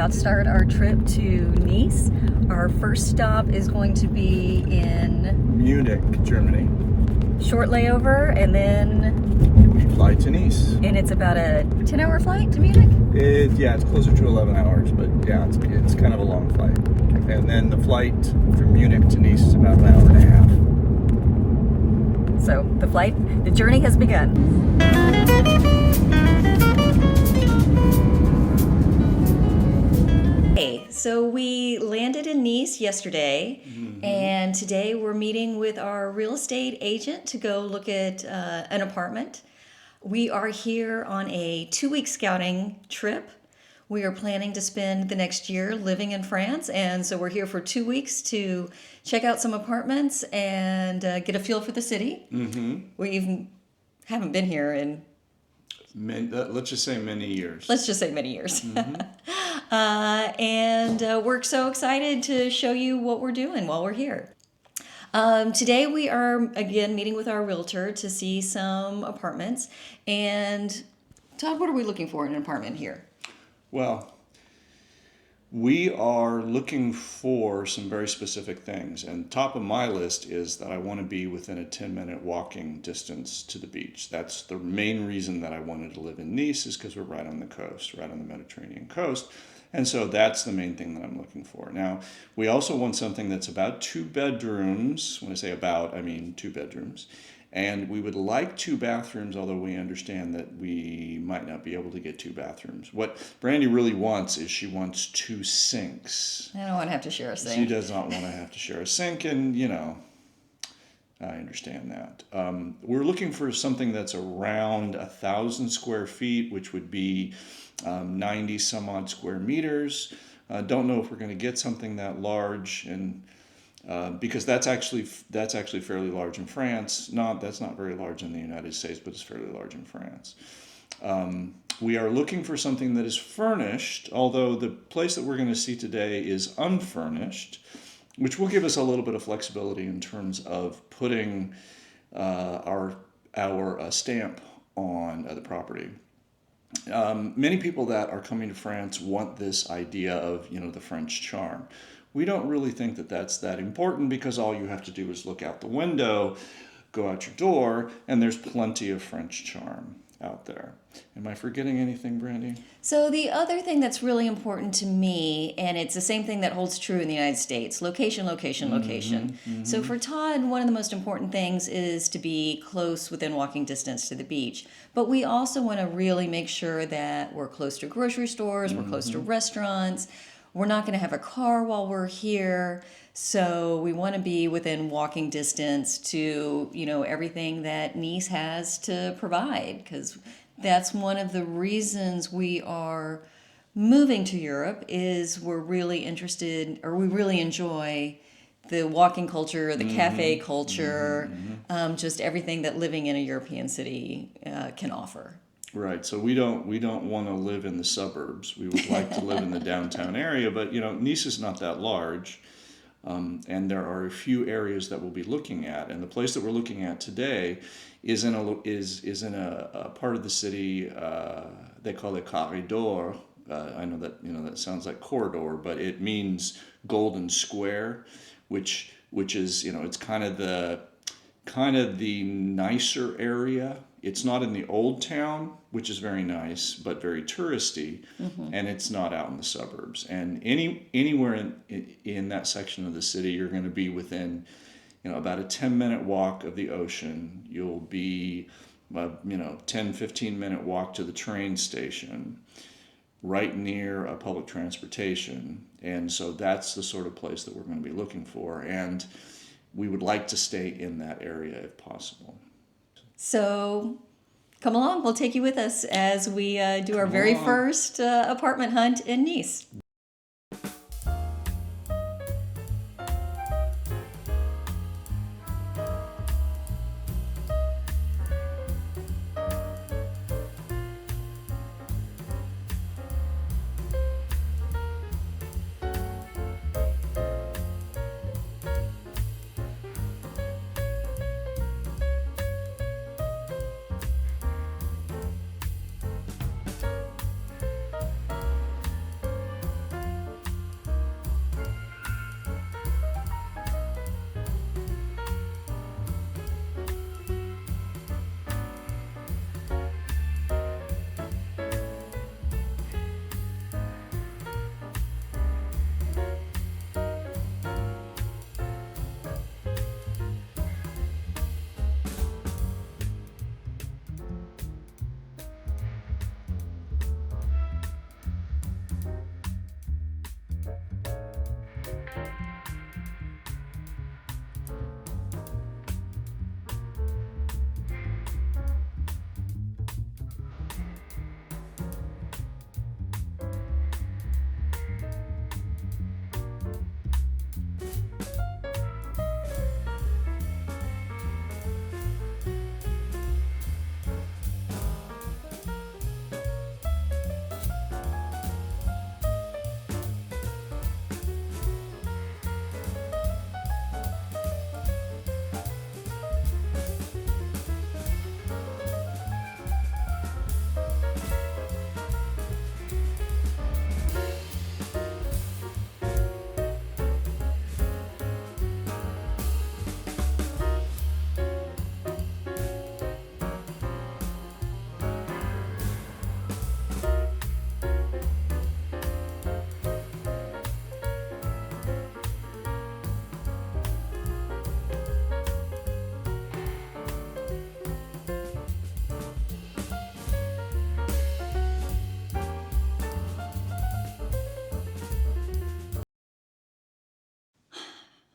about to start our trip to Nice. Our first stop is going to be in Munich, Germany. Short layover, and then We fly to Nice. and it's about a 10-hour flight to Munich. It's closer to 11 hours, but yeah, it's kind of a long flight. And then the flight from Munich to Nice is about an hour and a half. So the journey has begun. Hey, so we landed in Nice yesterday, and today we're meeting with our real estate agent to go look at an apartment. We are here on a 2-week scouting trip. We are planning to spend the next year living in France, and so we're here for 2 weeks to check out some apartments and get a feel for the city. We haven't been here in... Let's just say many years. Let's just say many years. And we're so excited to show you what we're doing while we're here. Today we are, again, meeting with our realtor to see some apartments. And Todd, what are we looking for in an apartment here? Well, we are looking for some very specific things. And top of my list is that I want to be within a 10-minute walking distance to the beach. That's the main reason that I wanted to live in Nice, is because we're right on the coast, right on the Mediterranean coast. And so that's the main thing that I'm looking for. Now, we also want something that's about 2 bedrooms. When I say about, I mean 2 bedrooms. And we would like 2 bathrooms, although we understand that we might not be able to get 2 bathrooms. What Brandy really wants is she wants 2 sinks. I don't want to have to share a sink. She does not want to have to share a sink, and, I understand that. We're looking for something that's around 1,000 square feet, which would be 90 some odd square meters. Don't know if we're going to get something that large, and because that's actually fairly large in France. That's not very large in the United States, but it's fairly large in France. We are looking for something that is furnished, although the place that we're going to see today is unfurnished, which will give us a little bit of flexibility in terms of putting our stamp on the property. Many people that are coming to France want this idea of, the French charm. We don't really think that that's that important, because all you have to do is look out the window, go out your door, and there's plenty of French charm out there. Am I forgetting anything, Brandy? So the other thing that's really important to me, and it's the same thing that holds true in the United States, location, location, location. So for Todd, one of the most important things is to be close, within walking distance to the beach. But we also want to really make sure that we're close to grocery stores, we're close to restaurants. We're not going to have a car while we're here. So we want to be within walking distance to, everything that Nice has to provide, because that's one of the reasons we are moving to Europe, is we're really interested, or we really enjoy the walking culture, the cafe culture, just everything that living in a European city can offer. Right. So we don't want to live in the suburbs. We would like to live in the downtown area, but Nice is not that large, and there are a few areas that we'll be looking at. And the place that we're looking at today is in a part of the city they call it Carré d'Or. I know that that sounds like corridor, but it means golden square, which is it's kind of the nicer area. It's not in the old town, which is very nice, but very touristy, and it's not out in the suburbs. And anywhere in that section of the city, you're going to be within, about a 10-minute walk of the ocean. You'll be, 10, 15-minute walk to the train station, right near a public transportation. And so that's the sort of place that we're going to be looking for. And we would like to stay in that area if possible. So come along, we'll take you with us as we do our very first apartment hunt in Nice.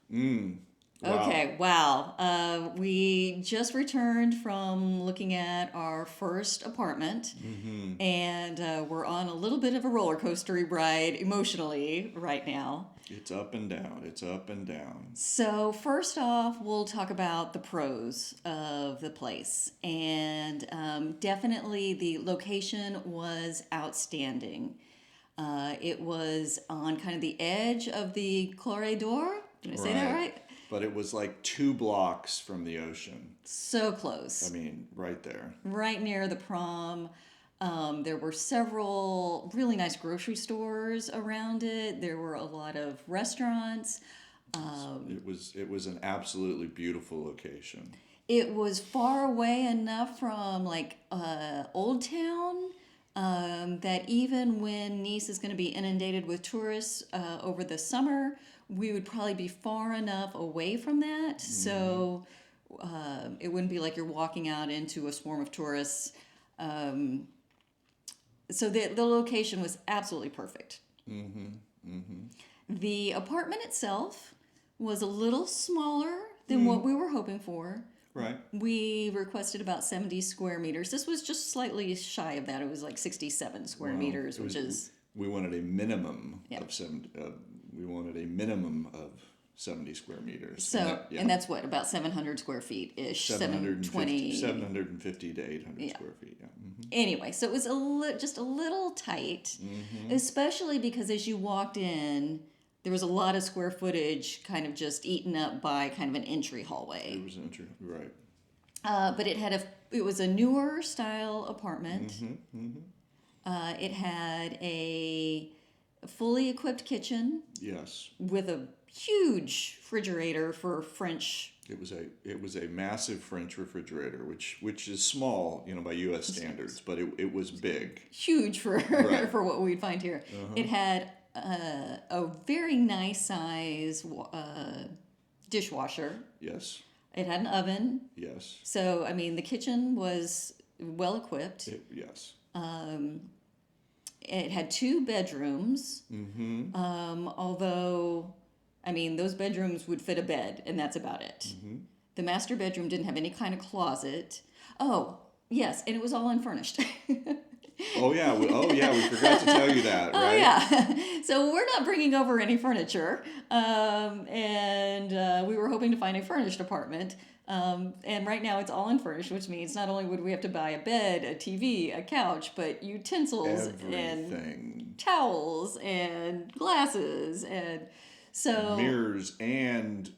Wow. Okay, wow. We just returned from looking at our first apartment, and we're on a little bit of a roller coaster ride emotionally right now. It's up and down. It's up and down. So, first off, we'll talk about the pros of the place. And definitely the location was outstanding. It was on kind of the edge of the Corridor. Did I say that right? But it was like 2 blocks from the ocean. So close. I mean, right there. Right near the prom. There were several really nice grocery stores around it. There were a lot of restaurants. It was an absolutely beautiful location. It was far away enough from like Old Town that even when Nice is going to be inundated with tourists over the summer, we would probably be far enough away from that. So it wouldn't be like you're walking out into a swarm of tourists. So the location was absolutely perfect. The apartment itself was a little smaller than what we were hoping for. Right. We requested about 70 square meters. This was just slightly shy of that. It was like 67 square meters, which is... We wanted a minimum Yeah. of 70. We wanted a minimum of 70 square meters. So, and that's what, about 700 square feet ish, 720. 750 to 800 square feet. Yeah. Anyway, so it was just a little tight, especially because as you walked in, there was a lot of square footage kind of just eaten up by kind of an entry hallway. It was right. But it was a newer style apartment. It had a fully equipped kitchen Yes. with a huge refrigerator for French. It was a massive French refrigerator, which is small, by U.S. standards, but it was big. Huge for Right. for what we'd find here. It had a very nice size dishwasher. Yes. It had an oven. Yes. So, I mean, the kitchen was well equipped. Yes. It had 2 bedrooms. Although, I mean, those bedrooms would fit a bed, and that's about it. The master bedroom didn't have any kind of closet. Oh, yes, and it was all unfurnished. Oh yeah. We forgot to tell you that, right? Oh, yeah. So we're not bringing over any furniture. And we were hoping to find a furnished apartment. And right now it's all unfurnished, which means not only would we have to buy a bed, a TV, a couch, but utensils and Everything. towels and glasses and so Mirrors and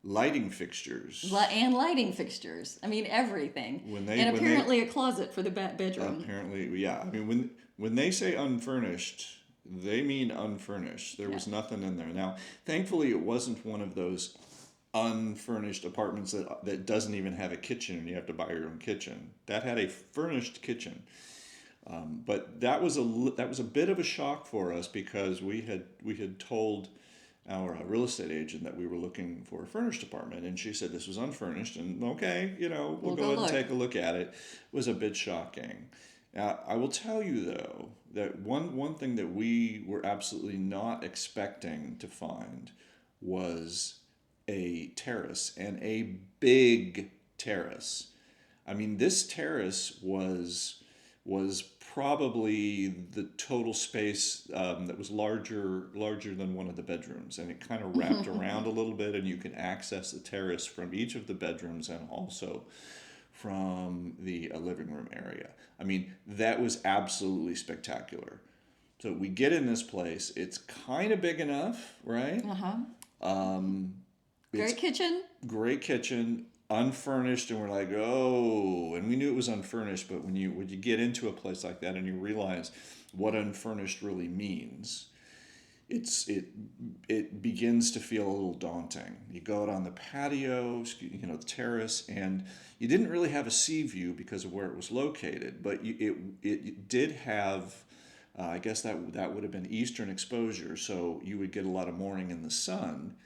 lighting fixtures. and lighting fixtures. I mean everything. When and apparently a closet for the bedroom. Apparently, yeah. I mean, when they say unfurnished, they mean unfurnished. There was nothing in there. Now, thankfully, it wasn't one of those unfurnished apartments that doesn't even have a kitchen and you have to buy your own kitchen. That had a furnished kitchen. But that was a bit of a shock for us because we had told our real estate agent that we were looking for a furnished apartment, and she said this was unfurnished, and okay, we'll go ahead and take a look at it. It was a bit shocking. I will tell you though that one thing that we were absolutely not expecting to find was a terrace, and a big terrace. I mean, this terrace was probably the total space that was larger than one of the bedrooms, and it kind of wrapped around a little bit, and you can access the terrace from each of the bedrooms and also from the living room area. I mean, that was absolutely spectacular. So we get in this place. It's kind of big enough, right? Great kitchen. Great kitchen, unfurnished, and we're like, oh, and we knew it was unfurnished, but when you get into a place like that and you realize what unfurnished really means, it begins to feel a little daunting. You go out on the patio, the terrace, and you didn't really have a sea view because of where it was located, but it did have, I guess that would have been eastern exposure, so you would get a lot of morning in the sun.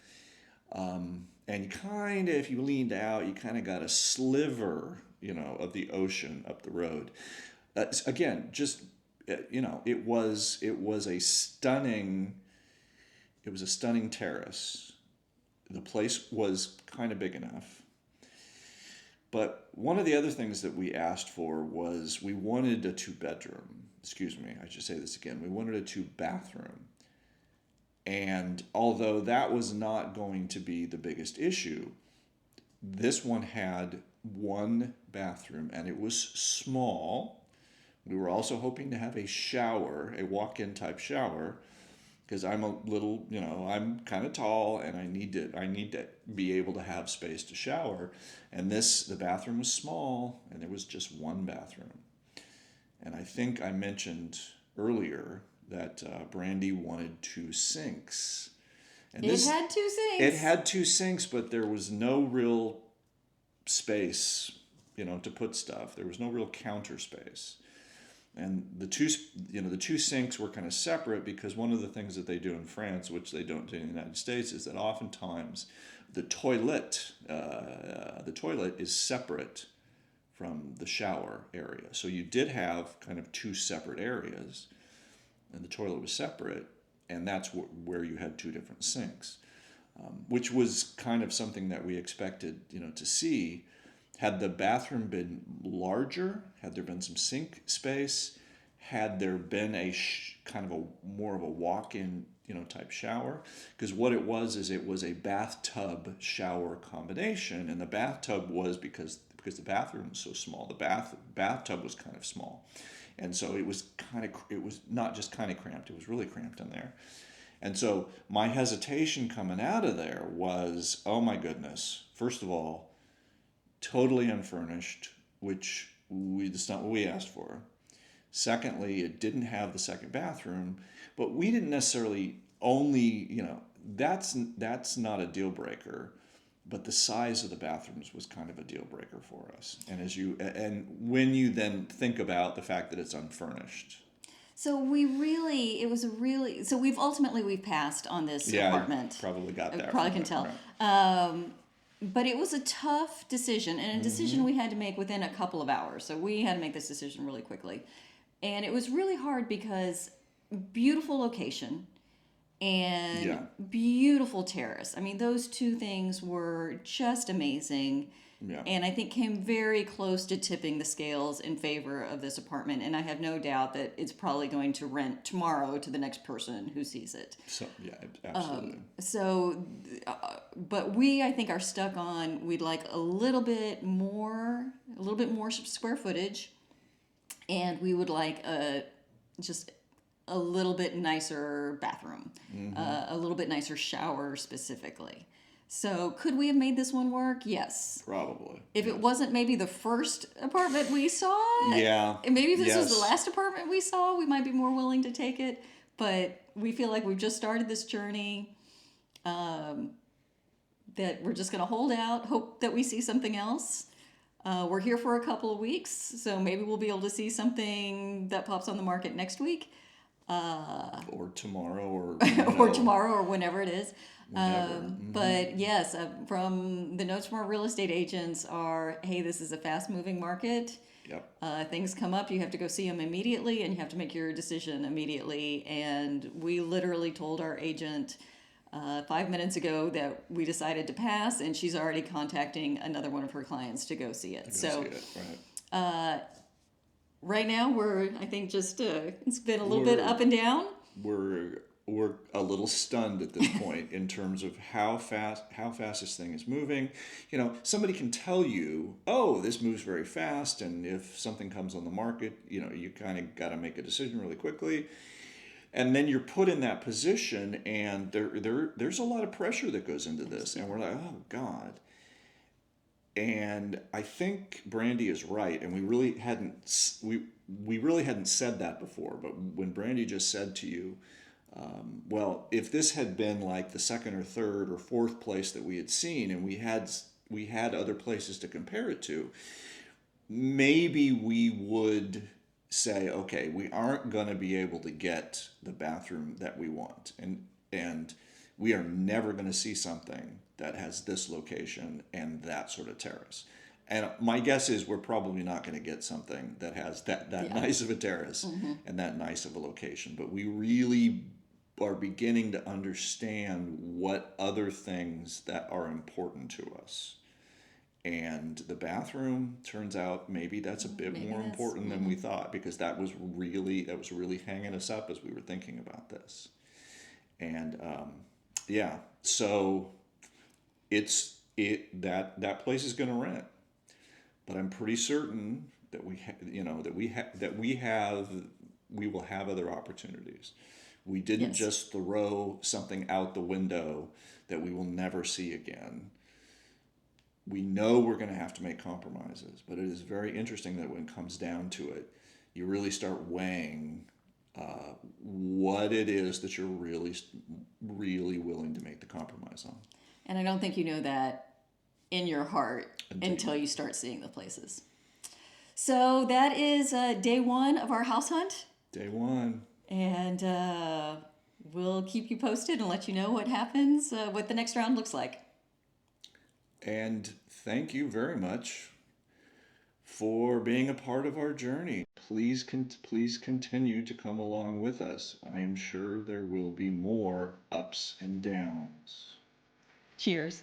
And kind of, if you leaned out, you kind of got a sliver, of the ocean up the road. Again, just, it was a stunning terrace. The place was kind of big enough. But one of the other things that we asked for was we wanted a two-bedroom. Excuse me, I should say this again. We wanted a two-bathroom. And although that was not going to be the biggest issue, this one had one bathroom and it was small. We were also hoping to have a shower, a walk-in type shower, because I'm a little, I'm kind of tall and I need to be able to have space to shower. And the bathroom was small and there was just one bathroom. And I think I mentioned earlier that Brandy wanted two sinks. And It had two sinks. It had two sinks, but there was no real space, to put stuff. There was no real counter space. And the two sinks were kind of separate because one of the things that they do in France, which they don't do in the United States, is that oftentimes the toilet is separate from the shower area. So you did have kind of two separate areas, and the toilet was separate, and that's where you had two different sinks, which was kind of something that we expected, to see. Had the bathroom been larger, had there been some sink space, had there been a kind of more of a walk-in, type shower, because what it was is it was a bathtub shower combination, and the bathtub was because the bathroom was so small, the bathtub was kind of small, and so it was not just kind of cramped, it was really cramped in there. And so my hesitation coming out of there was, oh my goodness, first of all, totally unfurnished, which that's not what we asked for. Secondly, it didn't have the second bathroom, but we didn't necessarily that's not a deal breaker, but the size of the bathrooms was kind of a deal breaker for us. And when you then think about the fact that it's unfurnished. So we've passed on this apartment. Probably got that. Probably can tell. Right. But it was a tough decision, and a decision we had to make within a couple of hours. So we had to make this decision really quickly. And it was really hard because beautiful location and beautiful terrace. I mean, those two things were just amazing. Yeah. And I think came very close to tipping the scales in favor of this apartment. And I have no doubt that it's probably going to rent tomorrow to the next person who sees it. So, yeah, absolutely. But we, I think, are stuck on, we'd like a little bit more square footage. And we would like just a little bit nicer bathroom, a little bit nicer shower specifically. So could we have made this one work? Yes. Probably. If it wasn't maybe the first apartment we saw, and maybe if this was the last apartment we saw, we might be more willing to take it. But we feel like we've just started this journey, that we're just going to hold out, hope that we see something else. We're here for a couple of weeks, so maybe we'll be able to see something that pops on the market next week. Or tomorrow, or or tomorrow, or whenever it is. But yes, from the notes from our real estate agents are, hey, this is a fast-moving market. Yep. Things come up, you have to go see them immediately, and you have to make your decision immediately. And we literally told our agent 5 minutes ago that we decided to pass, and she's already contacting another one of her clients to go see it. Right now, I think it's been a little bit up and down. We're a little stunned at this point in terms of how fast this thing is moving. Somebody can tell you, oh, this moves very fast, and if something comes on the market, you kind of got to make a decision really quickly. And then you're put in that position, and there's a lot of pressure that goes into this, and we're like, oh God. And I think Brandy is right, and we really hadn't said that before. But when Brandy just said to you, well, if this had been like the second or third or fourth place that we had seen, and we had other places to compare it to, maybe we would say, okay, we aren't going to be able to get the bathroom that we want, and we are never going to see something that has this location and that sort of terrace. And my guess is we're probably not going to get something that has that nice of a terrace and that nice of a location. But we really are beginning to understand what other things that are important to us. And the bathroom turns out maybe that's a bit Maybe more that's important than we thought, because that was really hanging us up as we were thinking about this. And yeah, so that place is going to rent, but I'm pretty certain that we will have other opportunities. We didn't yes. just throw something out the window that we will never see again. We know we're going to have to make compromises, but it is very interesting that when it comes down to it, you really start weighing what it is that you're really willing to make the compromise on. And I don't think you know that in your heart until You- you start seeing the places. So that is day one of our house hunt. Day one. And we'll keep you posted and let you know what happens, what the next round looks like. And thank you very much for being a part of our journey. Please continue to come along with us. I am sure there will be more ups and downs. Cheers.